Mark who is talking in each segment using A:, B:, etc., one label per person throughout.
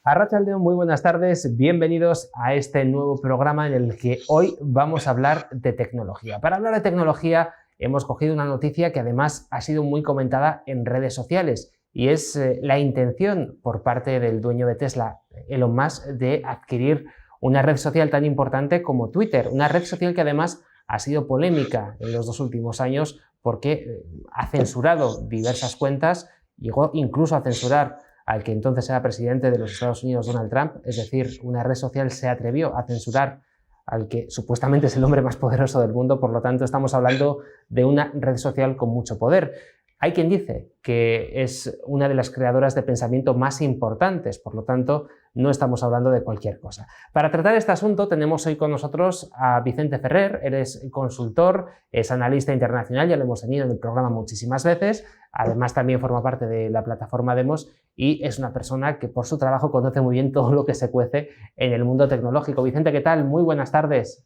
A: Arratsaldeon, muy buenas tardes, bienvenidos a este nuevo programa en el que hoy vamos a hablar de tecnología. Para hablar de tecnología hemos cogido una noticia que además ha sido muy comentada en redes sociales y es la intención por parte del dueño de Tesla, Elon Musk, de adquirir una red social tan importante como Twitter, una red social que además ha sido polémica en los 2 últimos años porque ha censurado diversas cuentas, llegó incluso a censurar al que entonces era presidente de los Estados Unidos, Donald Trump. Es decir, una red social se atrevió a censurar al que supuestamente es el hombre más poderoso del mundo. Por lo tanto, estamos hablando de una red social con mucho poder. Hay quien dice que es una de las creadoras de pensamiento más importantes, por lo tanto, no estamos hablando de cualquier cosa. Para tratar este asunto tenemos hoy con nosotros a Vicente Ferrer. Él es consultor, es analista internacional, ya lo hemos tenido en el programa muchísimas veces. Además, también forma parte de la plataforma Demos y es una persona que por su trabajo conoce muy bien todo lo que se cuece en el mundo tecnológico. Vicente, ¿qué tal? Muy buenas tardes.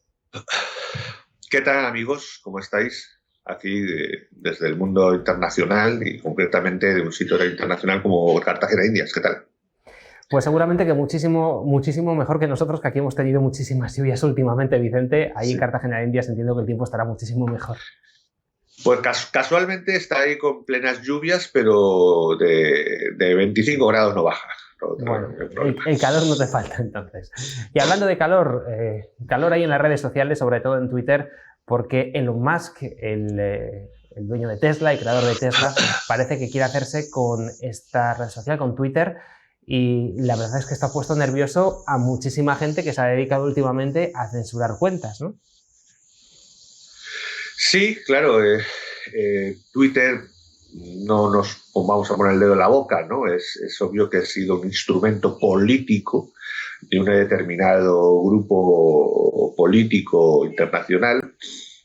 B: ¿Qué tal, amigos? ¿Cómo estáis? Aquí desde el mundo internacional y concretamente de un sitio internacional como Cartagena de Indias. ¿Qué tal?
A: Pues seguramente que muchísimo mejor que nosotros, que aquí hemos tenido muchísimas lluvias últimamente, Vicente. Ahí sí. En Cartagena de Indias entiendo que el tiempo estará muchísimo mejor.
B: Pues casualmente está ahí con plenas lluvias, pero de 25 grados no baja.
A: Bueno, el calor no te falta entonces. Y hablando de calor, calor hay en las redes sociales, sobre todo en Twitter, porque Elon Musk, el dueño de Tesla y creador de Tesla, parece que quiere hacerse con esta red social, con Twitter, y la verdad es que está puesto nervioso a muchísima gente que se ha dedicado últimamente a censurar cuentas, ¿no?
B: Sí, claro. Twitter, no nos vamos a poner el dedo en la boca, ¿no? Es obvio que ha sido un instrumento político de un determinado grupo político internacional,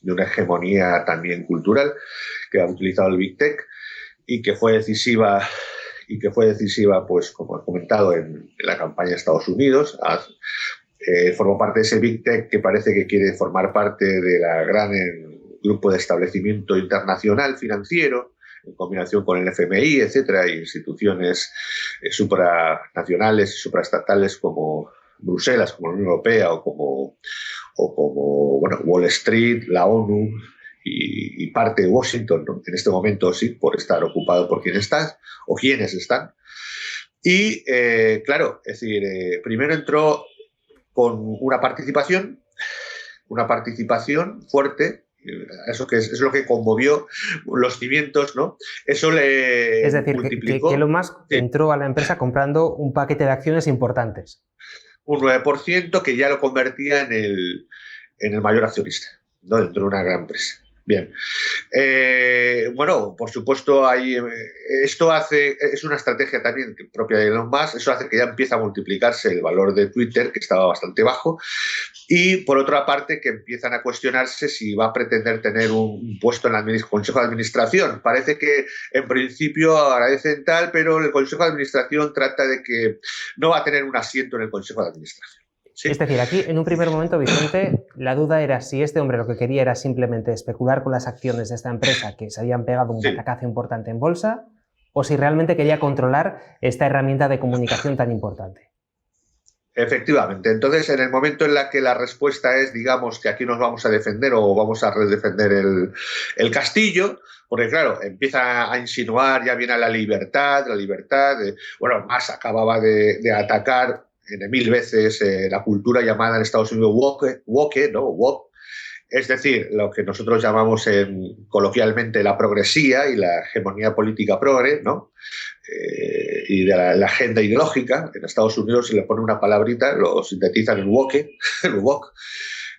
B: de una hegemonía también cultural, que ha utilizado el Big Tech y que fue decisiva, pues, como he comentado, en la campaña de Estados Unidos. Formó parte de ese Big Tech que parece que quiere formar parte de la gran grupo de establecimiento internacional financiero, en combinación con el FMI, etcétera, y instituciones supranacionales y supraestatales como Bruselas, como la Unión Europea o como Wall Street, la ONU y parte de Washington, ¿no? En este momento sí, por estar ocupado por quien estás o quienes están. Y claro, es decir, primero entró con una participación fuerte. Eso que es lo que conmovió los cimientos, ¿no? Eso le
A: es decir,
B: multiplicó.
A: que Elon Musk entró a la empresa comprando un paquete de acciones importantes.
B: Un 9% que ya lo convertía en el mayor accionista, ¿no? Dentro de una gran empresa. Bien. Bueno, por supuesto, esto es una estrategia también propia de Elon Musk. Eso hace que ya empiece a multiplicarse el valor de Twitter, que estaba bastante bajo, y por otra parte que empiezan a cuestionarse si va a pretender tener un puesto en el Consejo de Administración. Parece que en principio agradecen tal, pero el Consejo de Administración trata de que no va a tener un asiento en el Consejo de Administración.
A: ¿Sí? Es decir, aquí en un primer momento, Vicente, la duda era si este hombre lo que quería era simplemente especular con las acciones de esta empresa que se habían pegado un batacazo importante en bolsa, o si realmente quería controlar esta herramienta de comunicación tan importante.
B: Efectivamente. Entonces, en el momento en la que la respuesta es, digamos, que aquí nos vamos a defender o vamos a redefender el castillo, porque claro, empieza a insinuar, ya viene la libertad, bueno, más acababa de atacar 1000 veces la cultura llamada en Estados Unidos woke, ¿no? Woke. Es decir, lo que nosotros llamamos coloquialmente la progresía y la hegemonía política progre, ¿no? Y de la agenda ideológica. En Estados Unidos se le pone una palabrita, lo sintetizan en woke, el woke.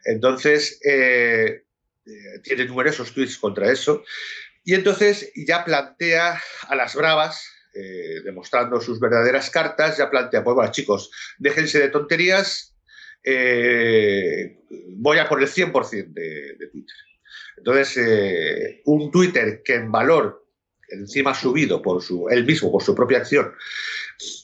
B: Entonces, tiene numerosos tweets contra eso. Y entonces ya plantea a las bravas, demostrando sus verdaderas cartas, ya plantea, pues bueno, chicos, déjense de tonterías, voy a por el 100% de Twitter. Entonces, un Twitter que en valor, encima subido él mismo, por su propia acción,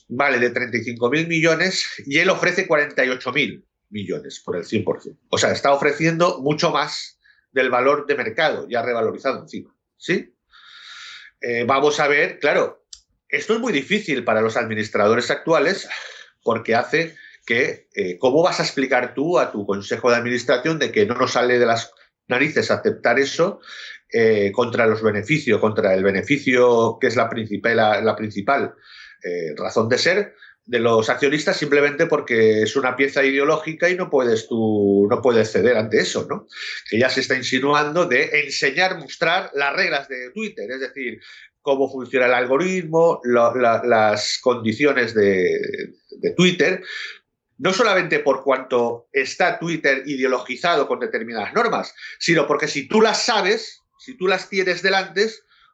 B: vale de 35.000 millones y él ofrece 48.000 millones por el 100%. O sea, está ofreciendo mucho más del valor de mercado, ya revalorizado encima. ¿Sí? Vamos a ver, claro, esto es muy difícil para los administradores actuales porque hace que, ¿cómo vas a explicar tú a tu consejo de administración de que no nos sale de las narices aceptar eso contra los beneficios, contra el beneficio que es la principal razón de ser de los accionistas, simplemente porque es una pieza ideológica y no puedes ceder ante eso, ¿no? Que ya se está insinuando de enseñar, mostrar las reglas de Twitter, es decir, cómo funciona el algoritmo, las condiciones de Twitter, no solamente por cuanto está Twitter ideologizado con determinadas normas, sino porque si tú las sabes, si tú las tienes delante,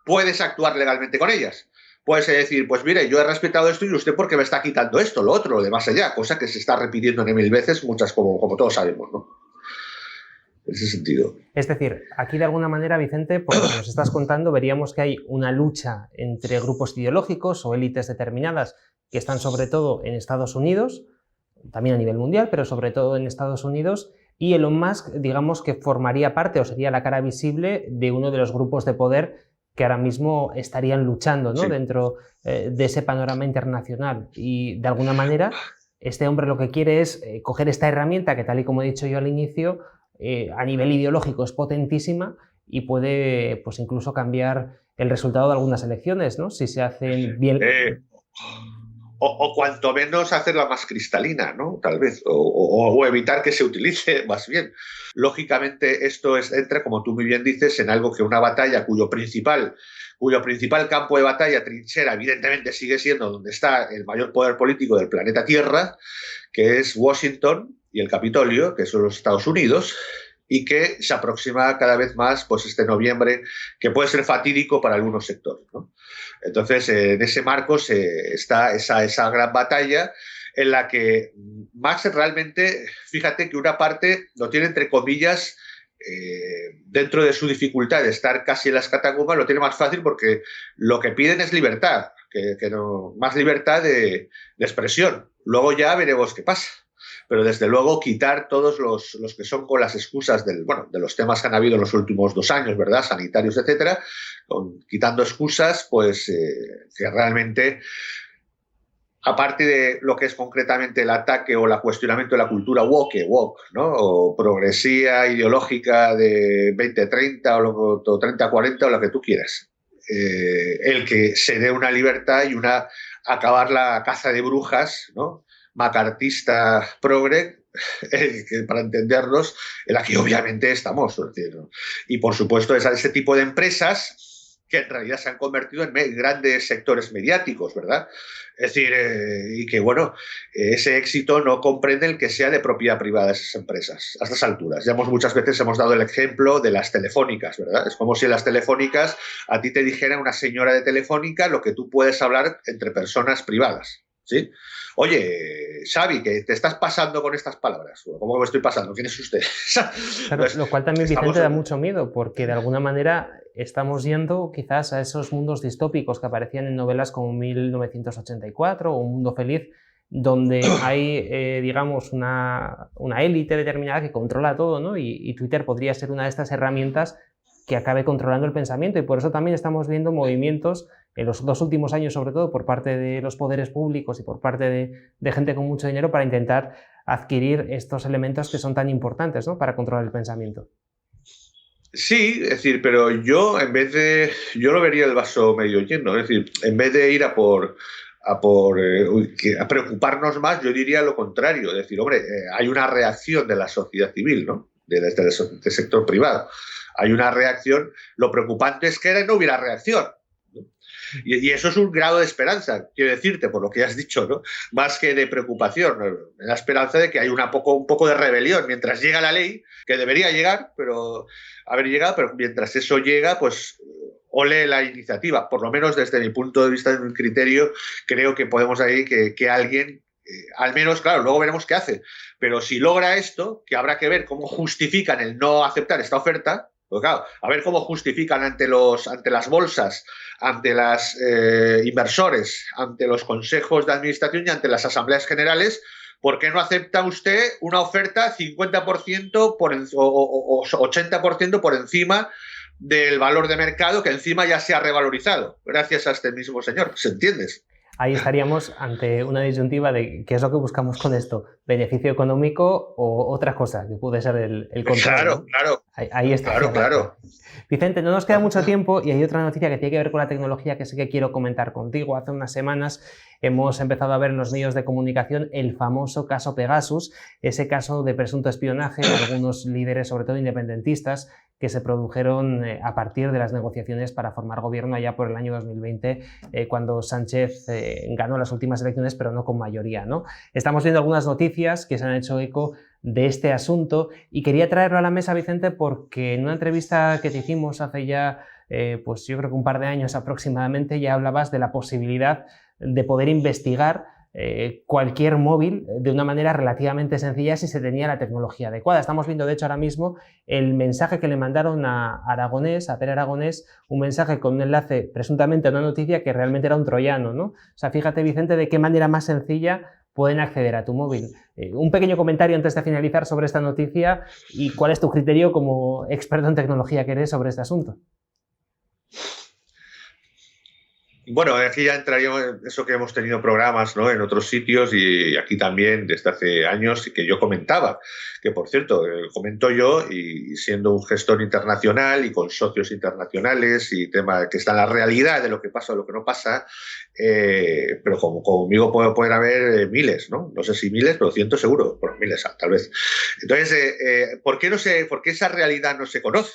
B: puedes actuar legalmente con ellas. Puedes decir, pues mire, yo he respetado esto y usted porque me está quitando esto, lo otro, lo de más allá, cosa que se está repitiendo en 1000 veces, muchas como todos sabemos, ¿no? En ese sentido.
A: Es decir, aquí de alguna manera, Vicente, por lo que nos estás contando, veríamos que hay una lucha entre grupos ideológicos o élites determinadas que están sobre todo en Estados Unidos, también a nivel mundial, pero sobre todo en Estados Unidos, y Elon Musk, digamos que formaría parte o sería la cara visible de uno de los grupos de poder que ahora mismo estarían luchando, ¿no? Sí. Dentro de ese panorama internacional. Y de alguna manera, este hombre lo que quiere es coger esta herramienta que, tal y como he dicho yo al inicio, a nivel ideológico es potentísima y puede, pues, incluso cambiar el resultado de algunas elecciones, ¿no? Si se hacen bien.
B: O cuanto menos hacerla más cristalina, ¿no? Tal vez, o evitar que se utilice más bien. Lógicamente esto entra, como tú muy bien dices, en algo que una batalla cuyo principal campo de batalla, trinchera, evidentemente sigue siendo donde está el mayor poder político del planeta Tierra, que es Washington y el Capitolio, que son los Estados Unidos, y que se aproxima cada vez más, pues, este noviembre, que puede ser fatídico para algunos sectores, ¿no? Entonces, en ese marco está esa gran batalla en la que Max realmente, fíjate que una parte lo tiene entre comillas, dentro de su dificultad de estar casi en las catacumbas, lo tiene más fácil porque lo que piden es libertad, más libertad de expresión. Luego ya veremos qué pasa. Pero desde luego quitar todos los que son con las excusas de los temas que han habido en los últimos 2 años, ¿verdad? Sanitarios, etcétera, quitando excusas, pues que realmente, aparte de lo que es concretamente el ataque o el cuestionamiento de la cultura woke, ¿no? O progresía ideológica de 2030 o 30-40 o lo que tú quieras. El que se dé una libertad y acabar la caza de brujas, ¿no? Macartista progre, que para entendernos, en la que obviamente estamos. ¿No? Y por supuesto ese tipo de empresas que en realidad se han convertido en grandes sectores mediáticos, ¿verdad? Es decir, y que bueno, ese éxito no comprende el que sea de propiedad privada de esas empresas a estas alturas. Ya muchas veces hemos dado el ejemplo de las telefónicas, ¿verdad? Es como si en las telefónicas a ti te dijera una señora de Telefónica lo que tú puedes hablar entre personas privadas, ¿sí? Oye, Xavi, que te estás pasando con estas palabras. ¿Cómo me estoy pasando? ¿Quién es usted?
A: Claro, pues, lo cual también, Vicente, da mucho miedo, porque de alguna manera estamos yendo quizás a esos mundos distópicos que aparecían en novelas como 1984 o Un Mundo Feliz, donde hay, digamos, una élite determinada que controla todo, ¿no? Y Twitter podría ser una de estas herramientas que acabe controlando el pensamiento, y por eso también estamos viendo movimientos en los 2 últimos años, sobre todo por parte de los poderes públicos y por parte de gente con mucho dinero, para intentar adquirir estos elementos que son tan importantes, ¿no? Para controlar el pensamiento.
B: Sí, es decir, pero yo lo vería el vaso medio lleno, es decir, en vez de ir a preocuparnos más, yo diría lo contrario, es decir, hombre, hay una reacción de la sociedad civil, ¿no? Del sector privado. Hay una reacción, lo preocupante es que no hubiera reacción, ¿no? Y eso es un grado de esperanza, quiero decirte, por lo que has dicho, ¿no? Más que de preocupación, la esperanza de que hay un poco de rebelión mientras llega la ley, que debería llegar, pero mientras eso llega, pues ole la iniciativa. Por lo menos desde mi punto de vista, desde mi criterio, creo que podemos ahí que alguien, al menos, claro, luego veremos qué hace, pero si logra esto, que habrá que ver cómo justifican el no aceptar esta oferta. Pues claro, a ver cómo justifican ante las bolsas, ante los inversores, ante los consejos de administración y ante las asambleas generales, ¿por qué no acepta usted una oferta 50% o 80% por encima del valor de mercado, que encima ya se ha revalorizado gracias a este mismo señor? ¿Se entiendes?
A: ahí estaríamos ante una disyuntiva de qué es lo que buscamos con esto, beneficio económico o otra cosa, que puede ser el control.
B: Claro,
A: ¿no?
B: claro.
A: Ahí está.
B: Claro.
A: Vicente, no nos queda mucho tiempo y hay otra noticia que tiene que ver con la tecnología que sí que quiero comentar contigo. Hace unas semanas hemos empezado a ver en los medios de comunicación el famoso caso Pegasus, ese caso de presunto espionaje de algunos líderes, sobre todo independentistas, que se produjeron a partir de las negociaciones para formar gobierno allá por el año 2020, cuando Sánchez ganó las últimas elecciones, pero no con mayoría, ¿no? Estamos viendo algunas noticias que se han hecho eco de este asunto y quería traerlo a la mesa, Vicente, porque en una entrevista que te hicimos hace ya, pues yo creo que un par de años aproximadamente, ya hablabas de la posibilidad de poder investigar cualquier móvil de una manera relativamente sencilla si se tenía la tecnología adecuada. Estamos viendo, de hecho, ahora mismo el mensaje que le mandaron a Pere Aragonés, un mensaje con un enlace presuntamente a una noticia que realmente era un troyano, ¿no? O sea, fíjate, Vicente, de qué manera más sencilla pueden acceder a tu móvil. Un pequeño comentario antes de finalizar sobre esta noticia y cuál es tu criterio como experto en tecnología que eres sobre este asunto.
B: Bueno, aquí ya entraríamos en eso que hemos tenido programas, ¿no?, en otros sitios y aquí también desde hace años y que yo comentaba, que por cierto, comento yo y siendo un gestor internacional y con socios internacionales y tema que está en la realidad de lo que pasa o lo que no pasa, pero conmigo pueden haber miles, ¿no? No sé si miles, pero cientos seguro, por miles tal vez. Entonces, ¿por qué esa realidad no se conoce?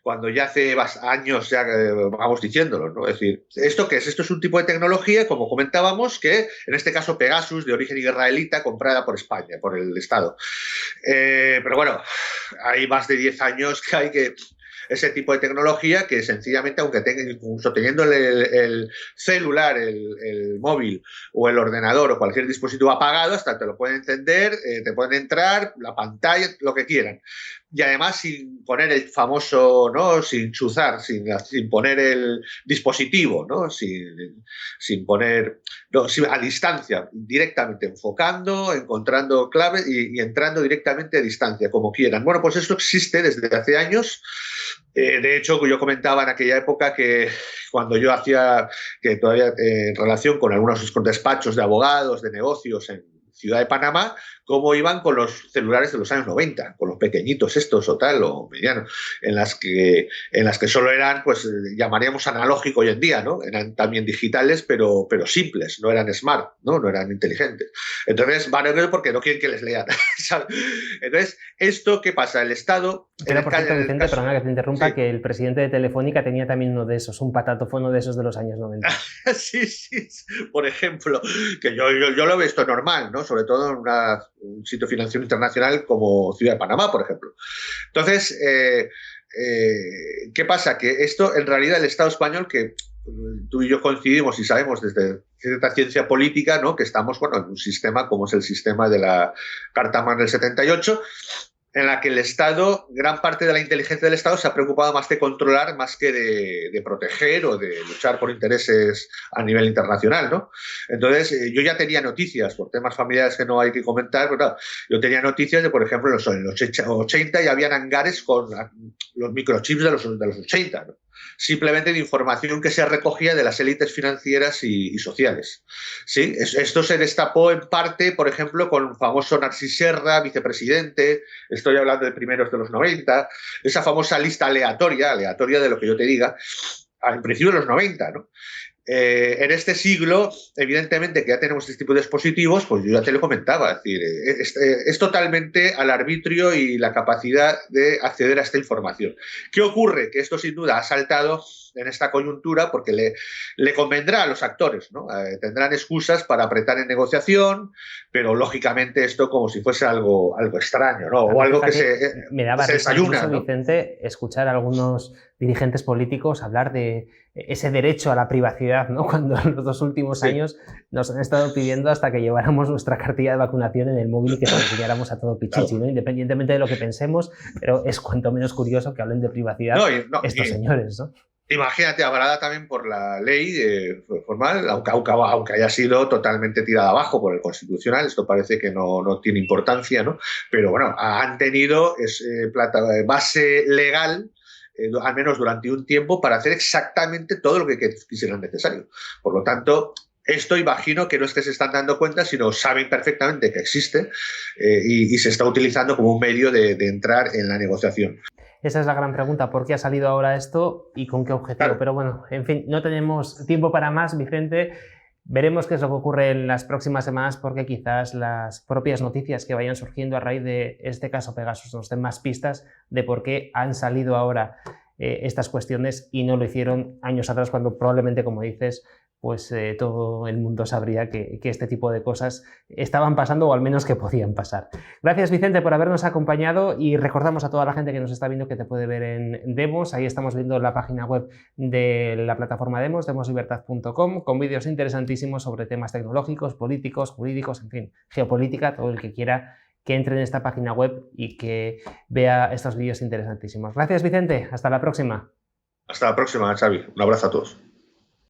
B: Cuando ya hace años ya vamos diciéndolo, ¿no? Es decir, ¿esto qué es? Esto es un tipo de tecnología, como comentábamos, que en este caso Pegasus, de origen israelita, comprada por España, por el Estado. Pero bueno, hay más de 10 años que hay que... Ese tipo de tecnología que sencillamente, aunque incluso teniendo el celular, el móvil o el ordenador o cualquier dispositivo apagado, hasta te lo pueden encender, te pueden entrar, la pantalla, lo que quieran. Y además sin poner el famoso, ¿no?, sin chuzar, sin poner el dispositivo, ¿no?, sin poner, no, a distancia, directamente enfocando, encontrando claves y entrando directamente a distancia, como quieran. Bueno, pues esto existe desde hace años. De hecho, yo comentaba en aquella época que cuando yo hacía, que todavía en relación con algunos despachos de abogados, de negocios en Ciudad de Panamá, cómo iban con los celulares de los años 90, con los pequeñitos estos o tal, o medianos, en las que solo eran, pues llamaríamos analógico hoy en día, ¿no? Eran también digitales, pero simples, no eran smart, no eran inteligentes. Entonces, van a ver porque no quieren que les lean, ¿sabes? Entonces, ¿esto qué pasa? El Estado...
A: Pero por cierto, Vicente, perdona que te interrumpa, sí, que el presidente de Telefónica tenía también uno de esos, un patatófono de esos de los años 90.
B: Sí, por ejemplo, que yo lo veo esto normal, ¿no? Sobre todo en un sitio financiero internacional como Ciudad de Panamá, por ejemplo. Entonces, ¿qué pasa? Que esto, en realidad, el Estado español, que tú y yo coincidimos y sabemos desde cierta ciencia política, ¿no?, que estamos, bueno, en un sistema como es el sistema de la Carta Magna del 78, en la que el Estado, gran parte de la inteligencia del Estado se ha preocupado más de controlar más que de proteger o de luchar por intereses a nivel internacional, ¿no? Entonces, yo ya tenía noticias, por temas familiares que no hay que comentar, pero claro, yo tenía noticias de, por ejemplo, en los 80 ya habían hangares con los microchips de los 80, ¿no?, simplemente de información que se recogía de las élites financieras y sociales. ¿Sí? Esto se destapó en parte, por ejemplo, con el famoso Narcís Serra, vicepresidente, estoy hablando de primeros de los 90, esa famosa lista aleatoria de lo que yo te diga, en principio de los 90, ¿no? En este siglo, evidentemente que ya tenemos este tipo de dispositivos, pues yo ya te lo comentaba, es decir, es totalmente al arbitrio y la capacidad de acceder a esta información. ¿Qué ocurre? Que esto sin duda ha saltado en esta coyuntura porque le convendrá a los actores, ¿no? Tendrán excusas para apretar en negociación, pero lógicamente esto como si fuese algo extraño, ¿no? O algo que
A: me daba
B: se desayuna,
A: incluso,
B: ¿no?,
A: Vicente, escuchar a algunos dirigentes políticos hablar de ese derecho a la privacidad, ¿no?, cuando en los 2 últimos años nos han estado pidiendo hasta que lleváramos nuestra cartilla de vacunación en el móvil y que se lo enseñáramos a todo pichichi, ¿no?, independientemente de lo que pensemos, pero es cuanto menos curioso que hablen de privacidad estos señores, ¿no?
B: Imagínate, avalada también por la ley formal, aunque haya sido totalmente tirada abajo por el Constitucional, esto parece que no tiene importancia, ¿no? Pero bueno, han tenido base legal, al menos durante un tiempo, para hacer exactamente todo lo que quisieran necesario. Por lo tanto, Esto imagino que no es que se están dando cuenta, sino saben perfectamente que existe y se está utilizando como un medio de entrar en la negociación.
A: Esa es la gran pregunta, ¿por qué ha salido ahora esto y con qué objetivo?
B: Claro.
A: Pero bueno, en fin, no tenemos tiempo para más, Vicente. Veremos qué es lo que ocurre en las próximas semanas, porque quizás las propias noticias que vayan surgiendo a raíz de este caso Pegasus nos den más pistas de por qué han salido ahora estas cuestiones y no lo hicieron años atrás, cuando probablemente, como dices, pues todo el mundo sabría que este tipo de cosas estaban pasando, o al menos que podían pasar. Gracias, Vicente, por habernos acompañado, y recordamos a toda la gente que nos está viendo que te puede ver en Demos. Ahí estamos viendo la página web de la plataforma Demos, demoslibertad.com, con vídeos interesantísimos sobre temas tecnológicos, políticos, jurídicos, en fin, geopolítica. Todo el que quiera que entre en esta página web y que vea estos vídeos interesantísimos. Gracias, Vicente. Hasta la próxima.
B: Hasta la próxima, Xavi. Un abrazo a todos.